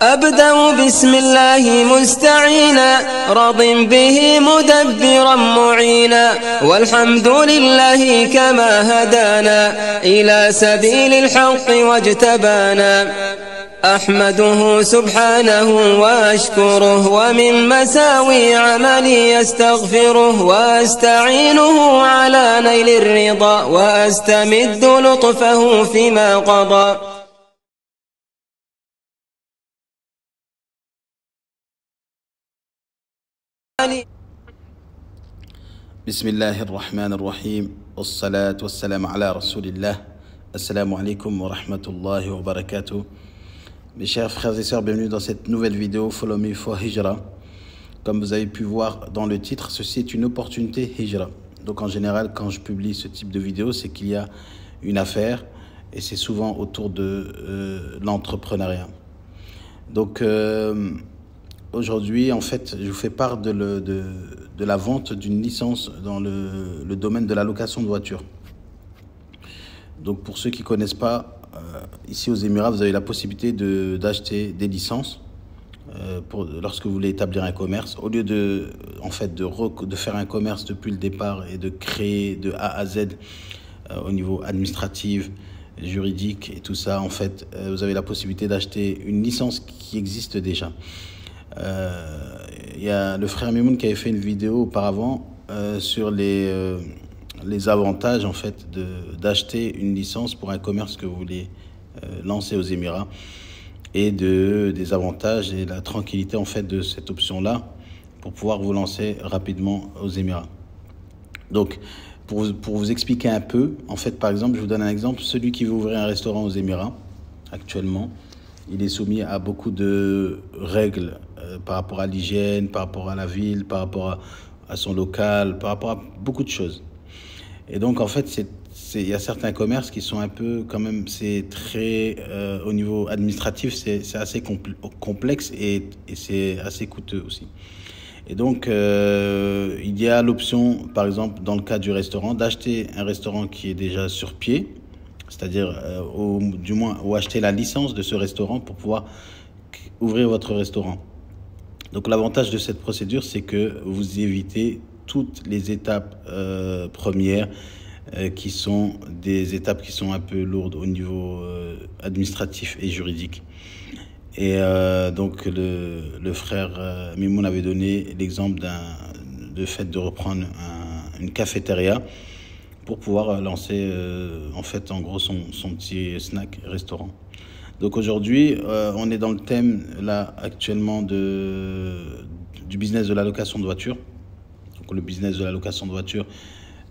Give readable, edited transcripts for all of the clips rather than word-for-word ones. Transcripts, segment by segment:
أبدأ بسم الله مستعينا راض به مدبرا معينا والحمد لله كما هدانا إلى سبيل الحق واجتبانا أحمده سبحانه وأشكره ومن مساوي عملي أستغفره وأستعينه على نيل الرضا وأستمد لطفه فيما قضى. بسم الله الرحمن الرحيم والصلاة والسلام على رسول الله. Assalamu alaikum wa rahmatullahi wa barakatuh. Mes chers frères et sœurs, bienvenue dans cette nouvelle vidéo Follow Me for Hijra. Comme vous avez pu voir dans le titre, ceci est une opportunité Hijra. Donc en général, quand je publie ce type de vidéo, c'est qu'il y a une affaire et c'est souvent autour de l'entrepreneuriat. Donc aujourd'hui, en fait, je vous fais part de la vente d'une licence dans le domaine de la location de voitures. Donc pour ceux qui ne connaissent pas, ici aux Émirats, vous avez la possibilité d'acheter des licences lorsque vous voulez établir un commerce. Au lieu de faire un commerce depuis le départ et de créer de A à Z au niveau administratif, juridique et tout ça, en fait, vous avez la possibilité d'acheter une licence qui existe déjà. Il y a le frère Mimoun qui avait fait une vidéo auparavant sur les avantages en fait d'acheter une licence pour un commerce que vous voulez lancer aux Émirats et des avantages et la tranquillité en fait de cette option là pour pouvoir vous lancer rapidement aux Émirats. Donc pour vous expliquer un peu, en fait, par exemple, je vous donne un exemple. Celui qui veut ouvrir un restaurant aux Émirats actuellement, il est soumis à beaucoup de règles par rapport à l'hygiène, par rapport à la ville, par rapport à son local, par rapport à beaucoup de choses. Et donc, en fait, il y a certains commerces qui sont un peu, quand même, c'est très, au niveau administratif, c'est assez complexe et c'est assez coûteux aussi. Et donc, il y a l'option, par exemple, dans le cas du restaurant, d'acheter un restaurant qui est déjà sur pied, c'est-à-dire, ou acheter la licence de ce restaurant pour pouvoir ouvrir votre restaurant. Donc, l'avantage de cette procédure, c'est que vous évitez toutes les étapes premières qui sont des étapes qui sont un peu lourdes au niveau administratif et juridique. Et donc le frère Mimoun avait donné l'exemple de fait de reprendre une cafétéria pour pouvoir lancer en fait en gros son petit snack restaurant. Donc aujourd'hui on est dans le thème là actuellement du business de la location de voitures. Donc le business de la location de voitures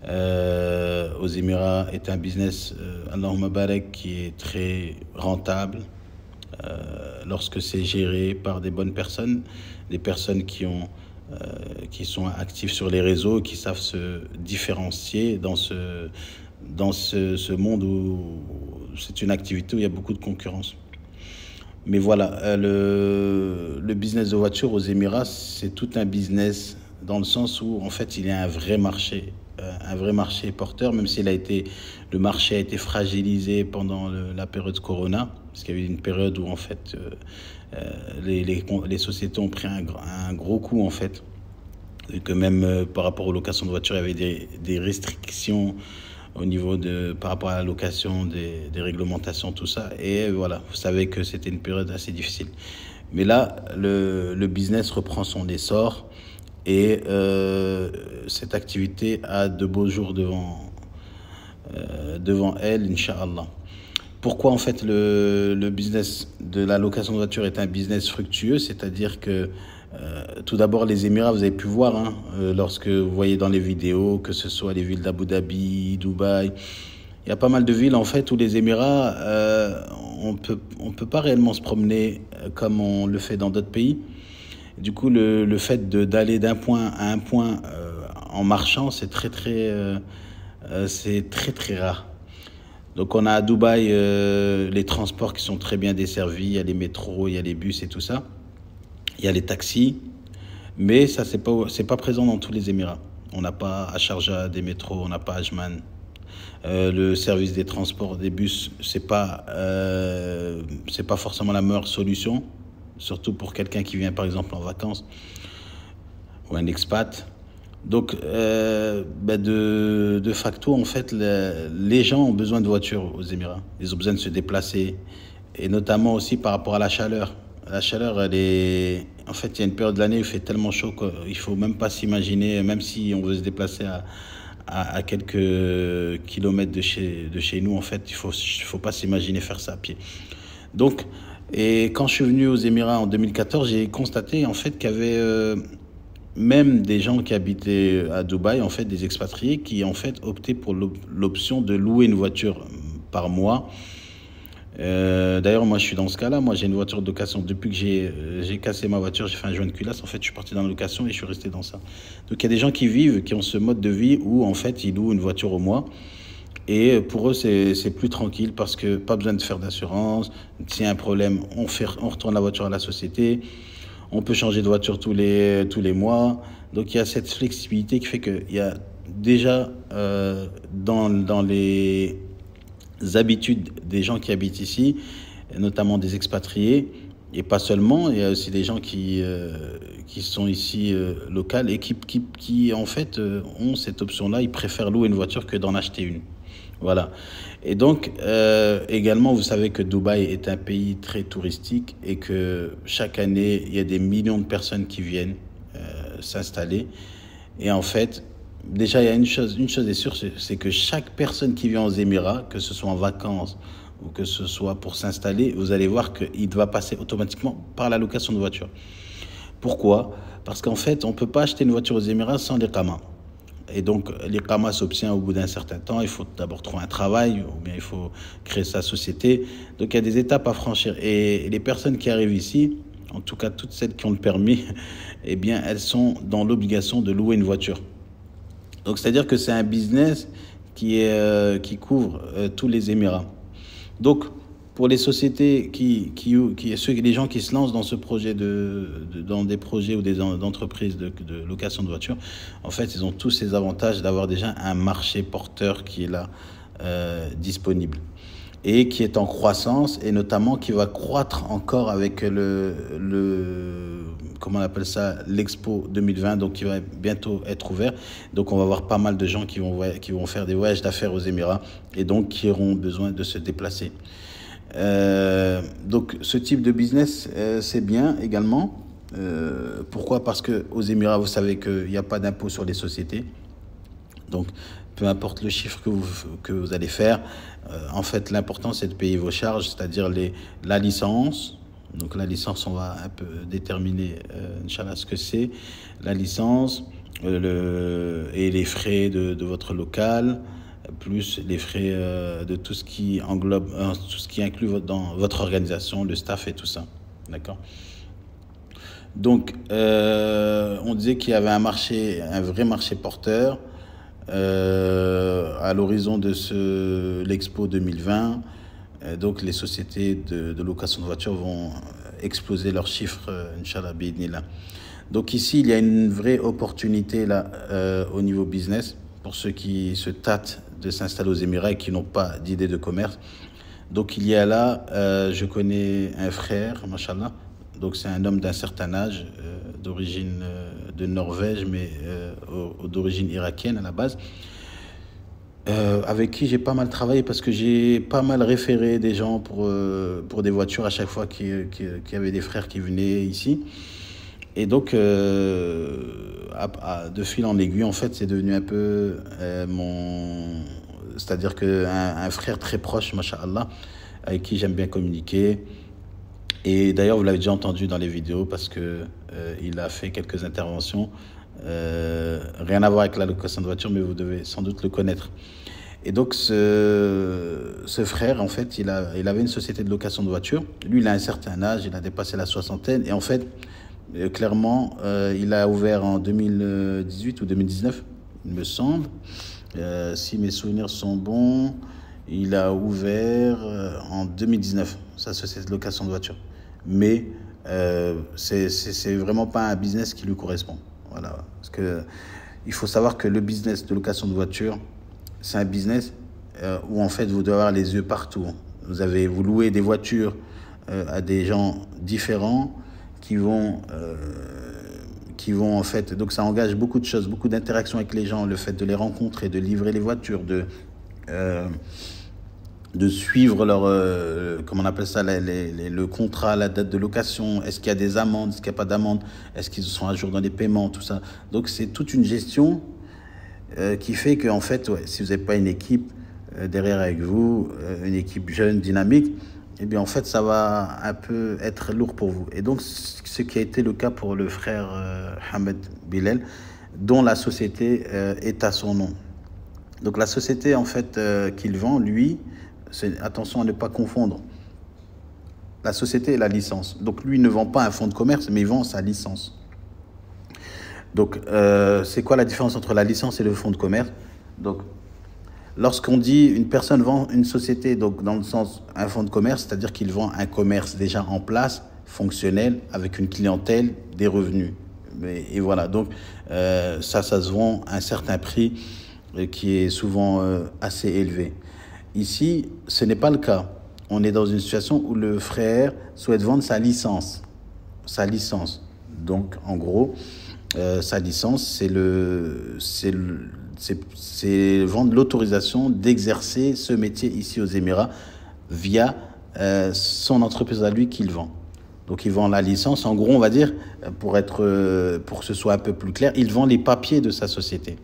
aux Émirats est un business Allahumma barak qui est très rentable lorsque c'est géré par des bonnes personnes, des personnes qui sont actives sur les réseaux, qui savent se différencier dans ce monde où c'est une activité où il y a beaucoup de concurrence. Mais voilà, le business de voiture aux Émirats, c'est tout un business dans le sens où en fait il y a un vrai marché porteur, même si le marché a été fragilisé pendant la période Corona, parce qu'il y avait une période où en fait les sociétés ont pris un gros coup en fait, et que même par rapport aux locations de voitures, il y avait des restrictions au niveau par rapport à la location, des réglementations, tout ça. Et voilà, vous savez que c'était une période assez difficile. Mais là, le business reprend son essor et cette activité a de beaux jours devant elle, Inch'Allah. Pourquoi en fait le business de la location de voiture est un business fructueux? C'est-à-dire que tout d'abord les Émirats, vous avez pu voir lorsque vous voyez dans les vidéos, que ce soit les villes d'Abu Dhabi, Dubaï, il y a pas mal de villes en fait où les Émirats, on peut pas réellement se promener comme on le fait dans d'autres pays. Du coup, le fait d'aller d'un point à un point en marchant, c'est très rare. Donc on a à Dubaï les transports qui sont très bien desservis, il y a les métros, il y a les bus et tout ça. Il y a les taxis, mais ça c'est pas présent dans tous les Émirats. On n'a pas à Sharjah des métros, on n'a pas à Ajman. Le service des transports des bus, c'est pas forcément la meilleure solution surtout pour quelqu'un qui vient par exemple en vacances ou un expat. Donc, de facto, en fait, les gens ont besoin de voitures aux Émirats. Ils ont besoin de se déplacer, et notamment aussi par rapport à la chaleur. La chaleur, elle est... En fait, il y a une période de l'année où il fait tellement chaud qu'il ne faut même pas s'imaginer, même si on veut se déplacer à quelques kilomètres de chez nous, en fait, il faut pas s'imaginer faire ça à pied. Donc, et quand je suis venu aux Émirats en 2014, j'ai constaté en fait qu'il y avait même des gens qui habitaient à Dubaï, en fait, des expatriés, qui en fait optaient pour l'option de louer une voiture par mois. D'ailleurs, moi, je suis dans ce cas-là. Moi, j'ai une voiture de location. Depuis que j'ai cassé ma voiture, j'ai fait un joint de culasse. En fait, je suis parti dans la location et je suis resté dans ça. Donc, il y a des gens qui ont ce mode de vie où, en fait, ils louent une voiture au mois. Et pour eux, c'est plus tranquille parce que pas besoin de faire d'assurance. S'il y a un problème, on retourne la voiture à la société. On peut changer de voiture tous les mois. Donc, il y a cette flexibilité qui fait qu'il y a déjà dans les habitudes des gens qui habitent ici, notamment des expatriés, et pas seulement, il y a aussi des gens qui sont ici locaux et qui en fait ont cette option-là. Ils préfèrent louer une voiture que d'en acheter une. Voilà. Et donc, également, vous savez que Dubaï est un pays très touristique et que chaque année, il y a des millions de personnes qui viennent s'installer. Et en fait, déjà, il y a une chose est sûre, c'est que chaque personne qui vient aux Émirats, que ce soit en vacances ou que ce soit pour s'installer, vous allez voir qu'il va passer automatiquement par la location de voiture. Pourquoi? Parce qu'en fait, on ne peut pas acheter une voiture aux Émirats sans l'iqama. Et donc, l'iqama s'obtient au bout d'un certain temps. Il faut d'abord trouver un travail ou bien il faut créer sa société. Donc, il y a des étapes à franchir. Et les personnes qui arrivent ici, en tout cas toutes celles qui ont le permis, eh bien, elles sont dans l'obligation de louer une voiture. Donc, c'est-à-dire que c'est un business qui couvre tous les Émirats. Donc, pour les sociétés les gens qui se lancent dans ce projet dans des projets ou des entreprises de location de voitures, en fait, ils ont tous ces avantages d'avoir déjà un marché porteur qui est là, disponible et qui est en croissance et notamment qui va croître encore avec comment on appelle ça, l'Expo 2020, donc qui va bientôt être ouvert. Donc on va avoir pas mal de gens qui vont faire des voyages d'affaires aux Émirats et donc qui auront besoin de se déplacer. Donc ce type de business, c'est bien également. Pourquoi? Parce qu'aux Émirats, vous savez qu'il n'y a pas d'impôt sur les sociétés. Donc, peu importe le chiffre que vous allez faire, en fait, l'important, c'est de payer vos charges, c'est-à-dire la licence. Donc, la licence, on va un peu déterminer, Inch'Allah, ce que c'est. La licence et les frais de votre local, plus les frais de tout ce qui englobe, tout ce qui inclut dans votre organisation, le staff et tout ça. D'accord? Donc, on disait qu'il y avait un vrai marché porteur à l'horizon de l'Expo 2020. Donc, les sociétés de location de voitures vont exploser leurs chiffres, Inch'Allah, bi'idhnillah. Donc, ici, il y a une vraie opportunité là, au niveau business pour ceux qui se tâtent de s'installer aux Émirats et qui n'ont pas d'idée de commerce. Donc, il y a là, je connais un frère, machallah. Donc, c'est un homme d'un certain âge, d'origine de Norvège, mais d'origine irakienne à la base, avec qui j'ai pas mal travaillé parce que j'ai pas mal référé des gens pour des voitures à chaque fois qu'il y avait des frères qui venaient ici. Et donc, de fil en aiguille, en fait, c'est devenu un peu c'est-à-dire qu'un frère très proche, masha'Allah, avec qui j'aime bien communiquer. Et d'ailleurs, vous l'avez déjà entendu dans les vidéos parce qu'il a fait quelques interventions. Rien à voir avec la location de voiture, mais vous devez sans doute le connaître. Et donc, ce frère, en fait, il avait une société de location de voiture. Lui, il a un certain âge, il a dépassé la soixantaine. Et en fait, clairement, il a ouvert en 2018 ou 2019, il me semble. Si mes souvenirs sont bons, il a ouvert en 2019 sa société de location de voiture. Mais c'est vraiment pas un business qui lui correspond. Voilà. Parce que il faut savoir que le business de location de voiture, c'est un business où en fait vous devez avoir les yeux partout. Vous louez des voitures à des gens différents qui vont en fait, donc ça engage beaucoup de choses, beaucoup d'interactions avec les gens, le fait de les rencontrer, de livrer les voitures, de suivre leur, comment on appelle ça, le contrat, la date de location, est-ce qu'il y a des amendes, est-ce qu'il n'y a pas d'amendes, est-ce qu'ils sont à jour dans les paiements, tout ça. Donc c'est toute une gestion qui fait qu'en fait, ouais, si vous n'avez pas une équipe derrière avec vous, une équipe jeune, dynamique, eh bien en fait ça va un peu être lourd pour vous. Et donc ce qui a été le cas pour le frère Hamed Bilal, dont la société est à son nom. Donc la société en fait qu'il vend, lui, attention à ne pas confondre la société et la licence. Donc lui ne vend pas un fonds de commerce, mais il vend sa licence. Donc c'est quoi la différence entre la licence et le fonds de commerce? Donc lorsqu'on dit une personne vend une société, donc dans le sens un fonds de commerce, c'est-à-dire qu'il vend un commerce déjà en place, fonctionnel, avec une clientèle, des revenus. Et voilà, donc ça se vend à un certain prix qui est souvent assez élevé. Ici, ce n'est pas le cas. On est dans une situation où le frère souhaite vendre sa licence. Sa licence. Donc, en gros, sa licence, c'est vendre l'autorisation d'exercer ce métier ici aux Émirats via son entreprise à lui qu'il vend. Donc, il vend la licence. En gros, on va dire, pour que ce soit un peu plus clair, il vend les papiers de sa société.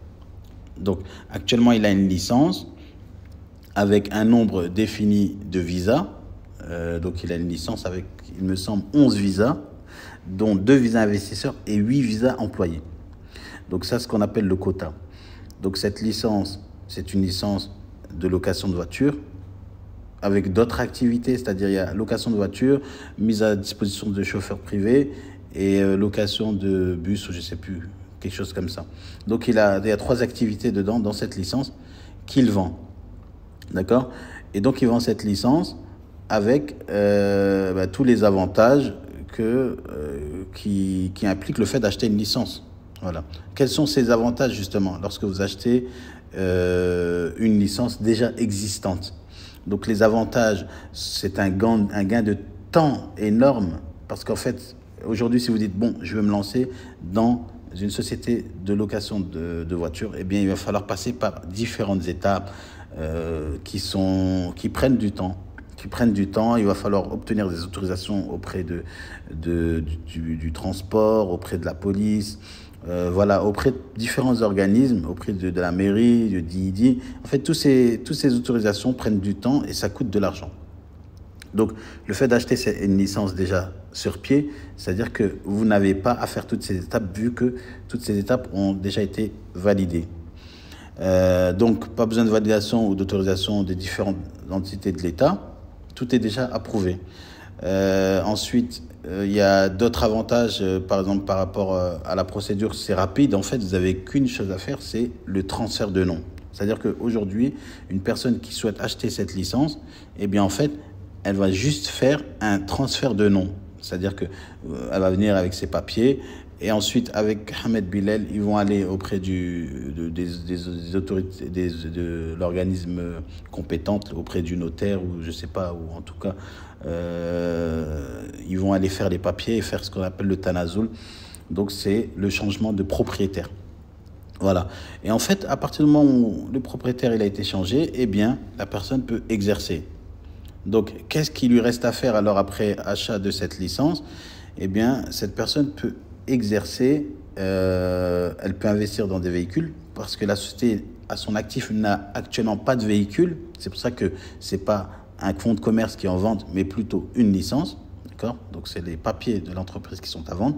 Donc, actuellement, il a une licence avec un nombre défini de visas. Donc, il a une licence avec, il me semble, 11 visas, dont 2 visas investisseurs et 8 visas employés. Donc, ça, c'est ce qu'on appelle le quota. Donc, cette licence, c'est une licence de location de voiture avec d'autres activités, c'est-à-dire il y a location de voiture, mise à disposition de chauffeurs privés et location de bus ou je ne sais plus, quelque chose comme ça. Donc, il y a 3 activités dedans, dans cette licence, qu'il vend. D'accord? Et donc, il vend cette licence avec tous les avantages qui impliquent le fait d'acheter une licence. Voilà. Quels sont ces avantages, justement, lorsque vous achetez une licence déjà existante? Donc, les avantages, c'est un gain de temps énorme. Parce qu'en fait, aujourd'hui, si vous dites, bon, je veux me lancer dans une société de location de voitures, eh bien, il va falloir passer par différentes étapes qui prennent du temps. Il va falloir obtenir des autorisations auprès du transport, auprès de la police, voilà, auprès de différents organismes, auprès de la mairie, du DID. En fait, toutes ces autorisations prennent du temps et ça coûte de l'argent. Donc, le fait d'acheter une licence déjà sur pied, c'est-à-dire que vous n'avez pas à faire toutes ces étapes vu que toutes ces étapes ont déjà été validées. Donc, pas besoin de validation ou d'autorisation des différentes entités de l'État. Tout est déjà approuvé. Ensuite, il y a d'autres avantages, par exemple, par rapport à la procédure, c'est rapide. En fait, vous n'avez qu'une chose à faire, c'est le transfert de nom. C'est-à-dire qu'aujourd'hui, une personne qui souhaite acheter cette licence, eh bien, en fait, elle va juste faire un transfert de nom. C'est-à-dire qu'elle va venir avec ses papiers et ensuite, avec Hamed Bilal, ils vont aller auprès des autorités, de l'organisme compétent, auprès du notaire ou je ne sais pas, ou en tout cas, ils vont aller faire les papiers et faire ce qu'on appelle le tanazoul. Donc, c'est le changement de propriétaire. Voilà. Et en fait, à partir du moment où le propriétaire il a été changé, eh bien, la personne peut exercer. Donc, qu'est-ce qui lui reste à faire alors après achat de cette licence? Eh bien, cette personne peut exercer, elle peut investir dans des véhicules parce que la société à son actif n'a actuellement pas de véhicule. C'est pour ça que ce n'est pas un fonds de commerce qui est en vente, mais plutôt une licence. D'accord? Donc, c'est les papiers de l'entreprise qui sont à vendre.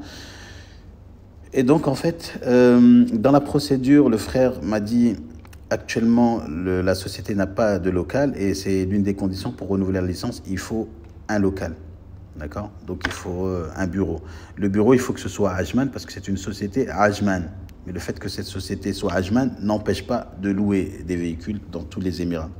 Et donc, en fait, dans la procédure, le frère m'a dit... Actuellement, la société n'a pas de local et c'est l'une des conditions pour renouveler la licence. Il faut un local. D'accord? Donc, il faut un bureau. Le bureau, il faut que ce soit à Ajman parce que c'est une société à Ajman. Mais le fait que cette société soit à Ajman n'empêche pas de louer des véhicules dans tous les Émirats.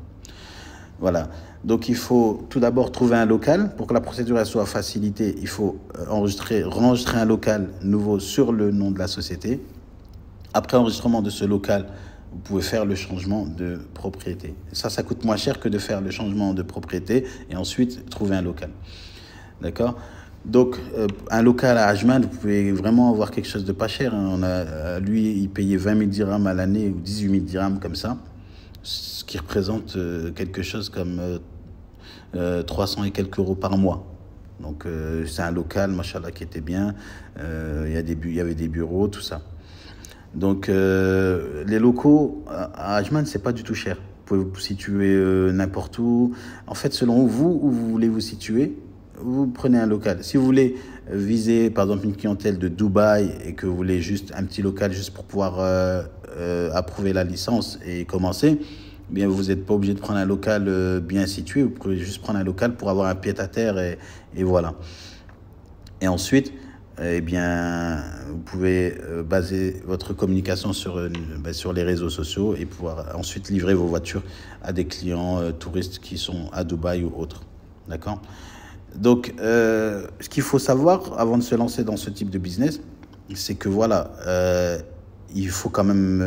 Voilà. Donc, il faut tout d'abord trouver un local. Pour que la procédure elle soit facilitée, il faut enregistrer un local nouveau sur le nom de la société. Après enregistrement de ce local, vous pouvez faire le changement de propriété. Ça coûte moins cher que de faire le changement de propriété et ensuite trouver un local. D'accord? Donc, un local à Ajman, vous pouvez vraiment avoir quelque chose de pas cher. Hein. Lui, il payait 20 000 dirhams à l'année ou 18 000 dirhams comme ça, ce qui représente quelque chose comme 300 et quelques euros par mois. Donc, c'est un local, machallah, qui était bien. Il y avait des bureaux, tout ça. Donc, les locaux à Ajman, c'est pas du tout cher. Vous pouvez vous situer n'importe où. En fait, selon vous, où vous voulez vous situer, vous prenez un local. Si vous voulez viser, par exemple, une clientèle de Dubaï et que vous voulez juste un petit local juste pour pouvoir approuver la licence et commencer, eh bien, vous n'êtes pas obligé de prendre un local bien situé. Vous pouvez juste prendre un local pour avoir un pied-à-terre et voilà. Et ensuite, eh bien, vous pouvez baser votre communication sur les réseaux sociaux et pouvoir ensuite livrer vos voitures à des clients touristes qui sont à Dubaï ou autres. D'accord? Donc, ce qu'il faut savoir avant de se lancer dans ce type de business, c'est que voilà, il faut quand même,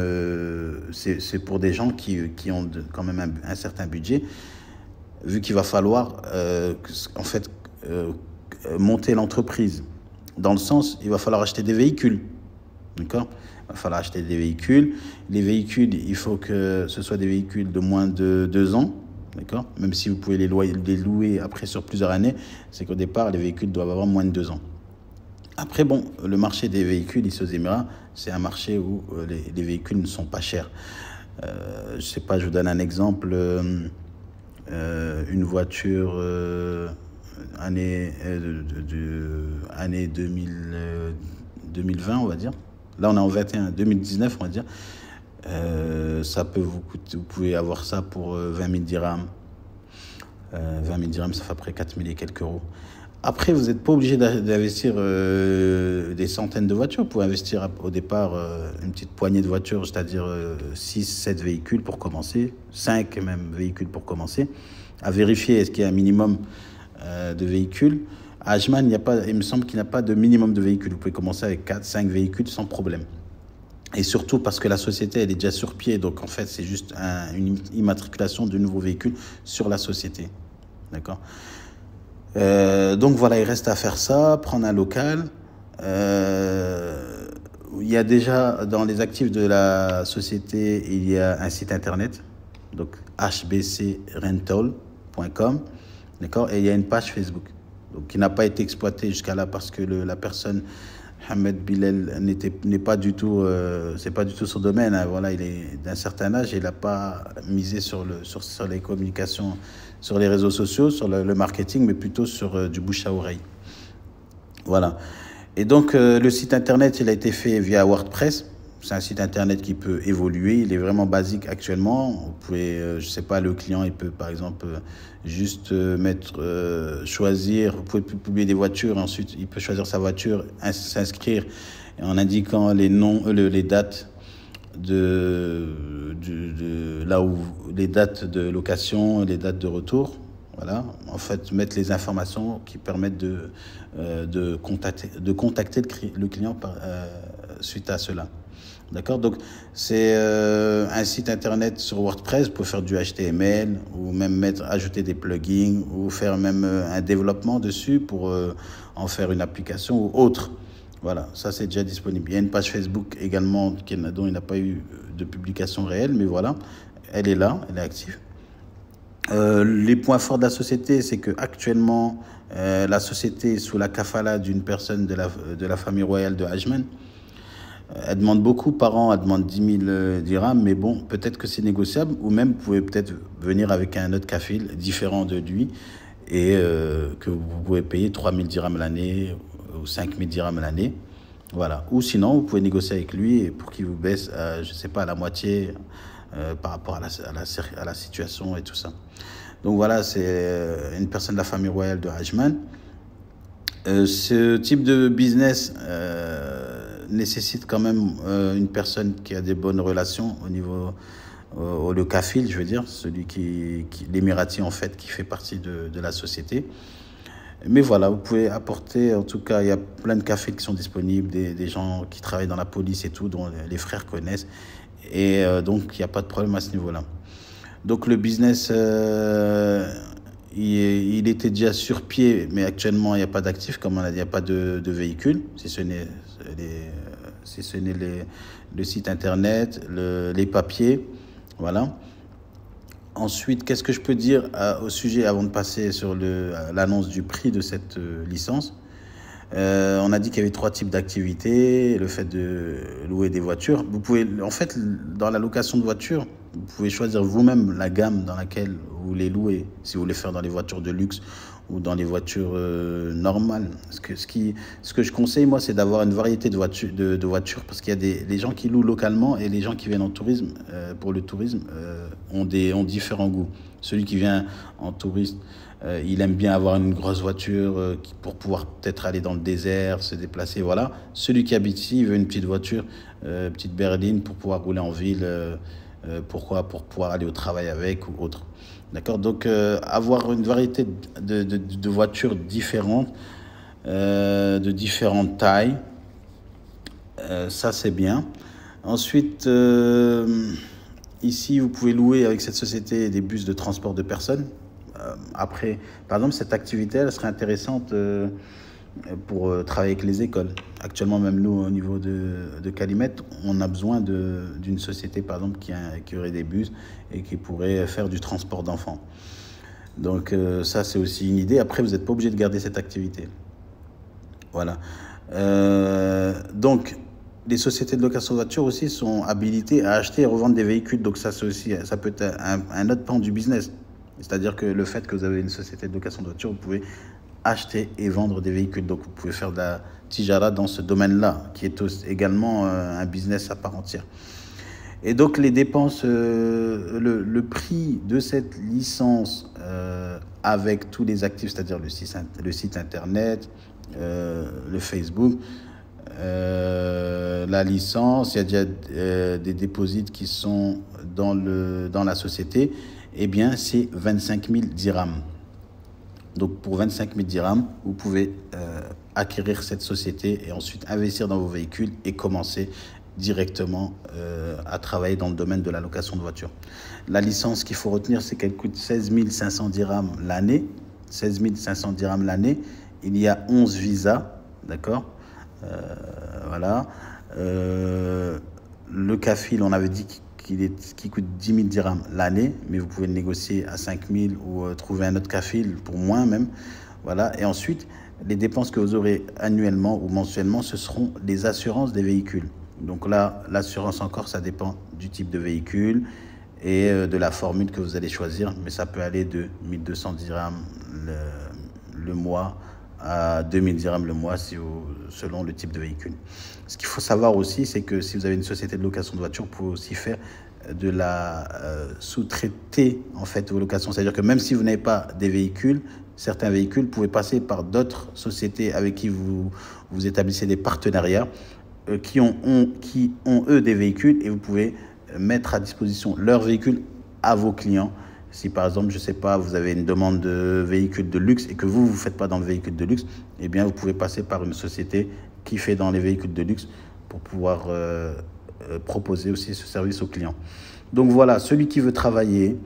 c'est pour des gens qui ont quand même un certain budget, vu qu'il va falloir en fait monter l'entreprise. Dans le sens, il va falloir acheter des véhicules. D'accord? Il va falloir acheter des véhicules. Les véhicules, il faut que ce soit des véhicules de moins de 2 ans. D'accord? Même si vous pouvez les louer après sur plusieurs années, c'est qu'au départ, les véhicules doivent avoir moins de 2 ans. Après, bon, le marché des véhicules ici aux Émirats, c'est un marché où les véhicules ne sont pas chers. Je ne sais pas, je vous donne un exemple. Une voiture année 2020, on va dire. Là, on est en 2019, on va dire. Ça peut vous coûter, vous pouvez avoir ça pour 20 000 dirhams. 20 000 dirhams, ça fait après 4 000 et quelques euros. Après, vous n'êtes pas obligé d'investir des centaines de voitures. Vous pouvez investir au départ une petite poignée de voitures, c'est-à-dire 6, 7 véhicules pour commencer, 5 même véhicules pour commencer. À vérifier, est-ce qu'il y a un minimum de véhicules. À Ajman, il me semble qu'il n'y a pas de minimum de véhicules. Vous pouvez commencer avec 4, 5 véhicules sans problème. Et surtout parce que la société, elle est déjà sur pied. Donc, en fait, c'est juste une immatriculation de nouveaux véhicules sur la société. D'accord? Donc, voilà, il reste à faire ça, prendre un local. Il y a déjà, dans les actifs de la société, il y a un site internet. Donc, hbcrental.com. D'accord? Et il y a une page Facebook. Donc, qui n'a pas été exploitée jusqu'à là parce que la personne... Hamed Bilal n'est pas du tout, c'est pas du tout son domaine. Hein. Voilà, il est d'un certain âge et il n'a pas misé sur les communications, sur les réseaux sociaux, sur le marketing, mais plutôt sur du bouche à oreille. Voilà. Et donc, le site internet, il a été fait via WordPress. C'est un site internet qui peut évoluer. Il est vraiment basique actuellement. Vous pouvez, je sais pas, le client, il peut par exemple juste choisir. Vous pouvez publier des voitures. Ensuite, il peut choisir sa voiture, s'inscrire en indiquant les noms, les dates les dates de location, les dates de retour. Voilà. En fait, mettre les informations qui permettent de contacter le client suite à cela. D'accord? Donc, c'est un site internet sur WordPress. Vous pouvez faire du HTML ou même ajouter des plugins ou faire même un développement dessus pour en faire une application ou autre. Voilà, ça c'est déjà disponible. Il y a une page Facebook également dont il n'a pas eu de publication réelle, mais voilà, elle est là, elle est active. Les points forts de la société, c'est qu'actuellement, la société est sous la kafala d'une personne de la famille royale de Ajman. Elle demande beaucoup par an, elle demande 10 000 dirhams, mais bon, peut-être que c'est négociable, ou même vous pouvez peut-être venir avec un autre kafil différent de lui et que vous pouvez payer 3 000 dirhams l'année ou 5 000 dirhams l'année. Voilà. Ou sinon, vous pouvez négocier avec lui pour qu'il vous baisse, je ne sais pas, à la moitié par rapport à la situation et tout ça. Donc voilà, c'est une personne de la famille royale de Ajman. Ce type de business nécessite quand même une personne qui a des bonnes relations au niveau le kafil, je veux dire, celui l'émirati en fait qui fait partie de la société. Mais voilà, vous pouvez apporter, en tout cas, il y a plein de kafils qui sont disponibles, des gens qui travaillent dans la police et tout, dont les frères connaissent. Et donc, il n'y a pas de problème à ce niveau-là. Donc, le business, il était déjà sur pied, mais actuellement, il n'y a pas d'actif, comme on a dit, il n'y a pas de véhicule, si ce n'est le site internet, les papiers, voilà. Ensuite, qu'est-ce que je peux dire au sujet avant de passer sur l'annonce du prix de cette licence? On a dit qu'il y avait 3 types d'activités. Le fait de louer des voitures. Vous pouvez, en fait, dans la location de voitures, vous pouvez choisir vous-même la gamme dans laquelle vous les louez. Si vous voulez faire dans les voitures de luxe ou dans les voitures normales. Ce que je conseille, moi, c'est d'avoir une variété de voitures parce qu'il y a les gens qui louent localement et les gens qui viennent en tourisme, pour le tourisme, ont différents goûts. Celui qui vient en touriste, il aime bien avoir une grosse voiture pour pouvoir peut-être aller dans le désert, se déplacer, voilà. Celui qui habite ici, il veut une petite voiture, petite berline pour pouvoir rouler en ville, pourquoi? Pour pouvoir aller au travail avec ou autre. D'accord? Donc, avoir une variété de voitures différentes, de différentes tailles, ça c'est bien. Ensuite, ici, vous pouvez louer avec cette société des bus de transport de personnes. Après, par exemple, cette activité, elle serait intéressante pour travailler avec les écoles. Actuellement, même nous, au niveau de Calumet, on a besoin d'une société, par exemple, qui aurait des bus et qui pourrait faire du transport d'enfants. Donc, ça, c'est aussi une idée. Après, vous n'êtes pas obligé de garder cette activité. Voilà. Donc, les sociétés de location de voitures aussi sont habilitées à acheter et revendre des véhicules. Donc, ça peut être un autre pan du business. C'est-à-dire que le fait que vous avez une société de location de voiture, vous pouvez acheter et vendre des véhicules. Donc, vous pouvez faire de la tijara dans ce domaine-là, qui est également un business à part entière. Et donc, les dépenses, le prix de cette licence avec tous les actifs, c'est-à-dire le site internet, le Facebook, la licence, il y a déjà des dépôts qui sont dans la société, eh bien, c'est 25 000 dirhams. Donc, pour 25 000 dirhams, vous pouvez acquérir cette société et ensuite investir dans vos véhicules et commencer directement à travailler dans le domaine de la location de voitures. La licence qu'il faut retenir, c'est qu'elle coûte 16 500 dirhams l'année. 16 500 dirhams l'année. Il y a 11 visas, d'accord? Voilà. Le kafil, on avait dit qui coûte 10 000 dirhams l'année, mais vous pouvez le négocier à 5 000 ou trouver un autre kafil pour moins même. Voilà. Et ensuite, les dépenses que vous aurez annuellement ou mensuellement, ce seront les assurances des véhicules. Donc là, l'assurance encore, ça dépend du type de véhicule et de la formule que vous allez choisir, mais ça peut aller de 1 200 dirhams le mois à 2 000 dirhams le mois selon le type de véhicule. Ce qu'il faut savoir aussi, c'est que si vous avez une société de location de voiture, vous pouvez aussi faire de la sous-traiter en fait vos locations. C'est-à-dire que même si vous n'avez pas des véhicules, certains véhicules, vous pouvez passer par d'autres sociétés avec qui vous établissez des partenariats qui ont eux des véhicules et vous pouvez mettre à disposition leurs véhicules à vos clients. Si par exemple, je ne sais pas, vous avez une demande de véhicule de luxe et que vous ne faites pas dans le véhicule de luxe, eh bien vous pouvez passer par une société qui fait dans les véhicules de luxe pour pouvoir proposer aussi ce service aux clients. Donc voilà, celui qui veut travailler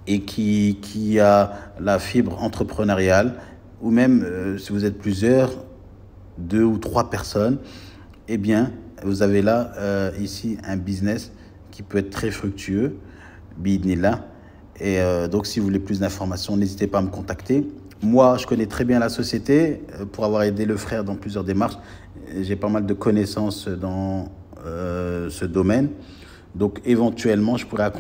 et qui a la fibre entrepreneuriale, ou même si vous êtes plusieurs, 2 ou 3 personnes, eh bien, vous avez là, ici, un business qui peut être très fructueux, bi'idnillah. Et donc, si vous voulez plus d'informations, n'hésitez pas à me contacter. Moi, je connais très bien la société pour avoir aidé le frère dans plusieurs démarches. J'ai pas mal de connaissances dans ce domaine. Donc, éventuellement, je pourrais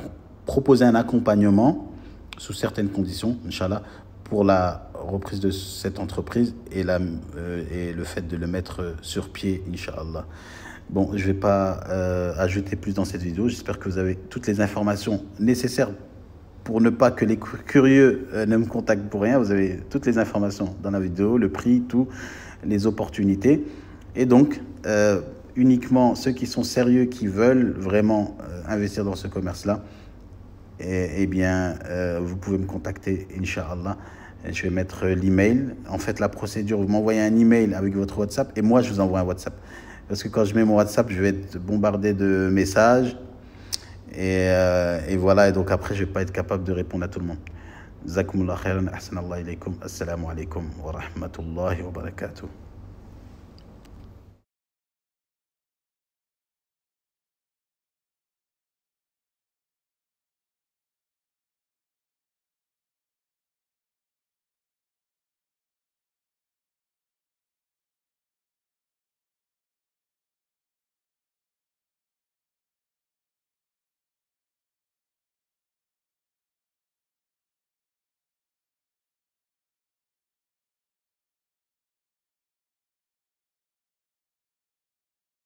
proposer un accompagnement sous certaines conditions, Inch'Allah, pour la reprise de cette entreprise et le fait de le mettre sur pied, Inch'Allah. Bon, je ne vais pas ajouter plus dans cette vidéo. J'espère que vous avez toutes les informations nécessaires pour ne pas que les curieux ne me contactent pour rien. Vous avez toutes les informations dans la vidéo, le prix, tout, les opportunités. Et donc, uniquement ceux qui sont sérieux, qui veulent vraiment investir dans ce commerce-là, eh bien, vous pouvez me contacter, Inch'Allah. Je vais mettre l'email. En fait, la procédure, vous m'envoyez un email avec votre WhatsApp et moi, je vous envoie un WhatsApp. Parce que quand je mets mon WhatsApp, je vais être bombardé de messages. Et voilà, et donc après, je ne vais pas être capable de répondre à tout le monde. Jazakumullah khairan, ahsanallah ilaykum, assalamu alaikum wa rahmatullahi wa barakatuh.